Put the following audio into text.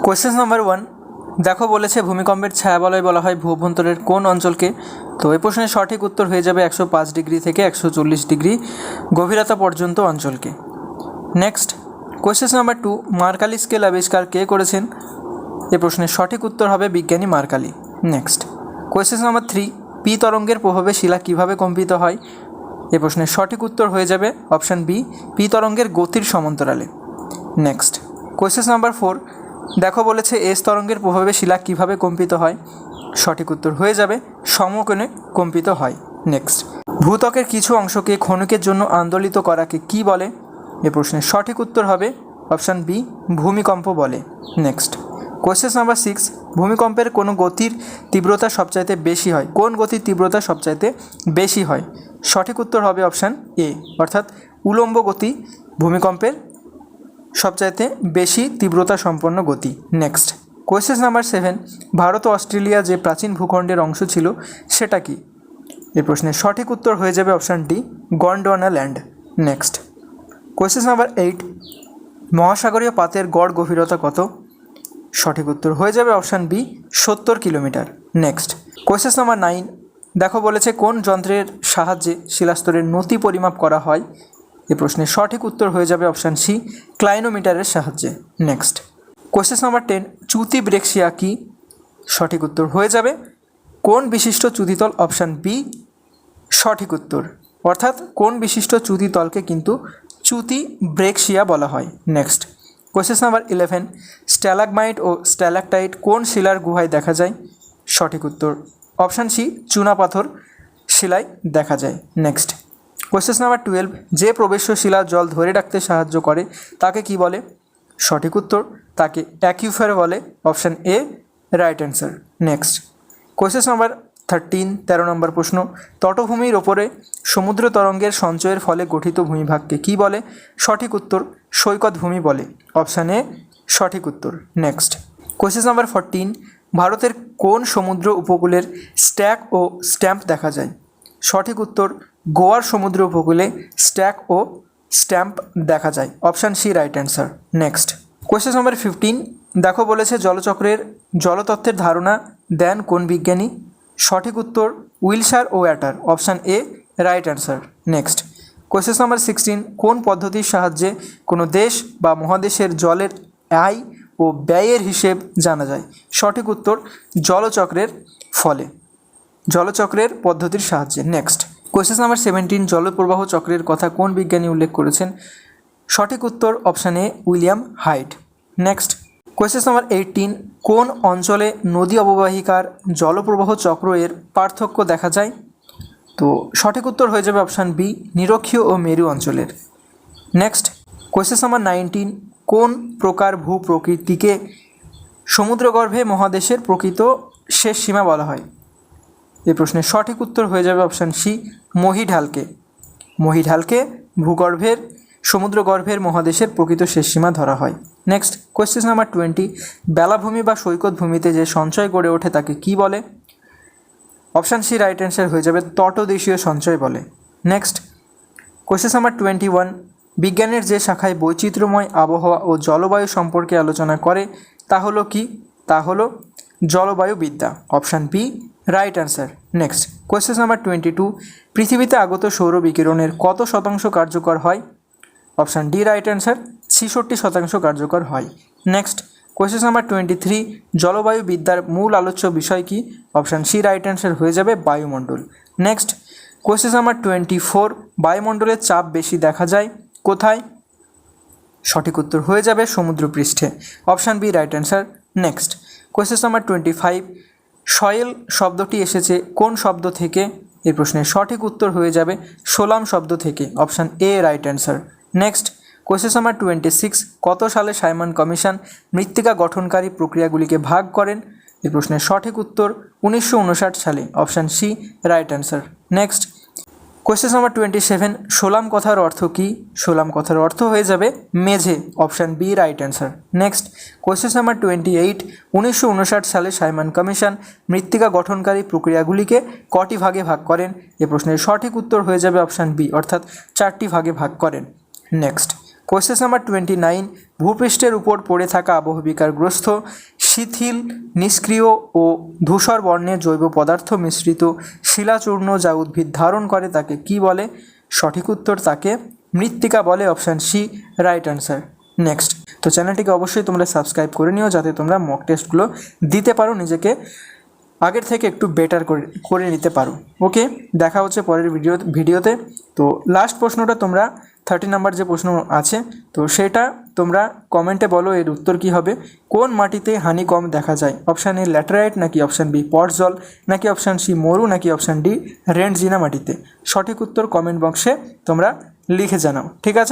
Question number 1 দেখো বলেছে ভূমিকম্পের ছায়াবলয় বলা হয় ভূ অভ্যন্তরের কোন অঞ্চলকে। তো এই প্রশ্নের সঠিক উত্তর হয়ে যাবে 105 ডিগ্রি থেকে 140 ডিগ্রি গভীরতা পর্যন্ত অঞ্চলকে। নেক্সট কোয়েশ্চেন নাম্বার 2 মার্কালি স্কেল আবিষ্কার কে করেছেন। এই প্রশ্নের সঠিক উত্তর হবে বিজ্ঞানী মার্কালি। নেক্সট কোয়েশ্চেন নাম্বার 3 পি তরঙ্গের প্রভাবে শিলা কিভাবে কম্পিত হয়। এই প্রশ্নের সঠিক উত্তর হয়ে যাবে অপশান বি, পি তরঙ্গের গতির সমান্তরালে। নেক্সট কোয়েশ্চেন নাম্বার 4 দেখো বলেছে এস তরঙ্গের প্রভাবে শিলা কিভাবে কম্পিত হয়। সঠিক উত্তর হয়ে যাবে সমকোণে কম্পিত হয়। নেক্সট ভূত্বকের কিছু অংশকে ক্ষণিকের জন্য আন্দোলিত করাকে কি বলে। এ প্রশ্নের সঠিক উত্তর হবে অপশান বি, ভূমিকম্প বলে। নেক্সট কোয়েশ্চেন নাম্বার 6 ভূমিকম্পের কোনো গতির তীব্রতা সবচাইতে বেশি হয়, কোন গতির তীব্রতা সবচাইতে বেশি হয়। সঠিক উত্তর হবে অপশান এ, অর্থাৎ উলম্ব গতি ভূমিকম্পের সবচাইতে বেশি তীব্রতা সম্পন্ন গতি। নেক্সট কোয়েশ্চেন নাম্বার 7 ভারত ও অস্ট্রেলিয়া যে প্রাচীন ভূখণ্ডের অংশ ছিল সেটা কি। এই প্রশ্নের সঠিক উত্তর হয়ে যাবে option D, Gondwana land. Next question number 8 মহাসাগরীয় পাতের গড় গভীরতা কত। সঠিক উত্তর হয়ে যাবে option B, 70 kilometre. Next question number 9 দেখো বলেছে কোন যন্ত্রের সাহায্যে শিলাস্তরের নতি পরিমাপ করা হয়। এই প্রশ্নের সঠিক উত্তর হয়ে যাবে অপশান সি, ক্লাইনোমিটারের সাহায্যে। নেক্সট কোয়েশ্চেন নাম্বার 10 চ্যুতি ব্রেক্সিয়া কি। সঠিক উত্তর হয়ে যাবে কোন বিশিষ্ট চ্যুতিতল, অপশান বি সঠিক উত্তর, অর্থাৎ কোন বিশিষ্ট চ্যুতিতলকে কিন্তু চ্যুতি ব্রেক্সিয়া বলা হয়। নেক্সট কোয়েশ্চেন নাম্বার 11 স্ট্যালাগমাইট ও স্ট্যালাকটাইট কোন শিলার গুহায় দেখা যায়। সঠিক উত্তর অপশান সি, চুনাপাথর শিলায় দেখা যায়। নেক্সট কোয়েশ্চেন নাম্বার 12 যে প্রবেশ্য শিলা জল ধরে রাখতে সাহায্য করে তাকে কি বলে। সঠিক উত্তর তাকে অ্যাকিউফার বলে, option A right answer. Next question number 13 নম্বর প্রশ্ন তটভূমির ওপরে সমুদ্র তরঙ্গের সঞ্চয়ের ফলে গঠিত ভূমিভাগকে কি বলে। সঠিক উত্তর সৈকত ভূমি বলে, অপশান এ সঠিক উত্তর। নেক্সট কোয়েশ্চেন নাম্বার 14 ভারতের কোন সমুদ্র উপকূলের স্ট্যাক ও স্ট্যাম্প দেখা যায়। সঠিক উত্তর গোয়ার সমুদ্র উপকূলে স্ট্যাক ও স্ট্যাম্প দেখা যায়, option C right answer. Next question number 15 দেখো বলেছে জলচক্রের জলতত্ত্বের ধারণা দেন কোন বিজ্ঞানী। সঠিক উত্তর উইলসার ও ওয়াটার, option A right answer. Next question number 16 কোন পদ্ধতির সাহায্যে কোনো দেশ বা মহাদেশের জলের আয় ও ব্যয়ের হিসেব জানা যায়। সঠিক উত্তর জলচক্রের ফলে, জলচক্রের পদ্ধতির সাহায্যে। নেক্সট কোয়েশ্চেন নাম্বার 17 জলপ্রবাহ চক্রের কথা কোন বিজ্ঞানী উল্লেখ করেছেন। সঠিক উত্তর option A William height. Next question number 18 কোন অঞ্চলে নদী অববাহিকার জলপ্রবাহ চক্র এর পার্থক্য দেখা যায়। তো সঠিক উত্তর হয়ে যাবে অপশান বি, নিরক্ষীয় ও মেরু অঞ্চলের। নেক্সট কোয়েশ্চেন নাম্বার 19 কোন প্রকার ভূ প্রকৃতিকে সমুদ্রগর্ভে মহাদেশের প্রকৃত শেষ সীমা বলা হয়। এই প্রশ্নের সঠিক উত্তর হয়ে যাবে অপশান সি, মহীঢালকে। মহীঢালকে ভূগর্ভের সমুদ্রগর্ভের মহাদেশের প্রকৃত শেষ সীমা ধরা হয়। নেক্সট কোয়েশ্চেন নাম্বার 20 বেলাভূমি বা সৈকত ভূমিতে যে সঞ্চয় গড়ে ওঠে তাকে কি বলে। অপশান সি রাইট অ্যান্সার হয়ে যাবে তটদেশীয় সঞ্চয় বলে। নেক্সট কোয়েশ্চেন নাম্বার 21 বিজ্ঞানের যে শাখায় বৈচিত্র্যময় আবহাওয়া ও জলবায়ু সম্পর্কে আলোচনা করে তা হলো কি। তা হলো জলবায়ুবিদ্যা, option B right answer. Next question number 22 পৃথিবীতে আগত সৌর বিকিরণের কত শতাংশ কার্যকর হয়। অপশান ডি রাইট অ্যান্সার, 66% কার্যকর হয়। নেক্সট কোয়েশ্চেন নাম্বার 23 জলবায়ুবিদ্যার মূল আলোচ্য বিষয় কি। অপশান সি রাইট অ্যান্সার হয়ে যাবে বায়ুমণ্ডল। নেক্সট কোয়েশ্চেন নাম্বার 24 বায়ুমণ্ডলের চাপ বেশি দেখা যায় কোথায়। সঠিক উত্তর হয়ে যাবে সমুদ্রপৃষ্ঠে, option B right answer. Next question number 25 soil শব্দটি এসেছে কোন শব্দ থেকে। এই প্রশ্নের সঠিক উত্তর হয়ে যাবে সোলাম শব্দ থেকে, option A right answer. Next question number 26 কত সালে সাইমন কমিশন মৃত্তিকা গঠনকারী প্রক্রিয়াগুলিকে ভাগ করেন। এই প্রশ্নের সঠিক উত্তর 1959 সালে, option C right answer. Next question number 27 সোলাম কথার অর্থ কী। সোলাম কথার অর্থ হয়ে যাবে মেঝে, option B right answer. Next question number 28 1959 সালে সাইমন কমিশন মৃত্তিকা গঠনকারী প্রক্রিয়াগুলিকে কটি ভাগে ভাগ করেন। এ প্রশ্নের সঠিক উত্তর হয়ে যাবে অপশান বি, অর্থাৎ 4টি ভাগে ভাগ করেন। নেক্সট কোয়েশ্চেন নাম্বার 29, ভূপৃষ্ঠের উপর পড়ে থাকা আবহবিকারগ্রস্ত শিথিল, নিষ্ক্রিয় ও ধূসর বর্ণের জৈব পদার্থ মিশ্রিত শিলাচূর্ণ যা উদ্ভিদ ধারণ করে তাকে কি বলে? সঠিক উত্তর তাকে মৃত্তিকা বলে, option C right answer. Next, তো চ্যানেলটিকে অবশ্যই তোমরা সাবস্ক্রাইব করে নিও যাতে তোমরা মক টেস্টগুলো দিতে পারো, নিজেকে আগের থেকে একটু বেটার করে নিতে পারো। ওকে, দেখা হচ্ছে পরের ভিডিওতে। তো লাস্ট প্রশ্নটা তোমরা 30 নাম্বার যে প্রশ্ন আছে তো সেটা তোমরা কমেন্টে বলো এর উত্তর কী হবে। কোন মাটিতে হানি কম দেখা যায়? অপশান এ ল্যাটেরাইট, নাকি অপশান বি পট জল, নাকি অপশান সি মরু, নাকি অপশান ডি রেন্টজিনা মাটিতে? সঠিক উত্তর কমেন্ট বক্সে তোমরা লিখে জানাও, ঠিক আছে।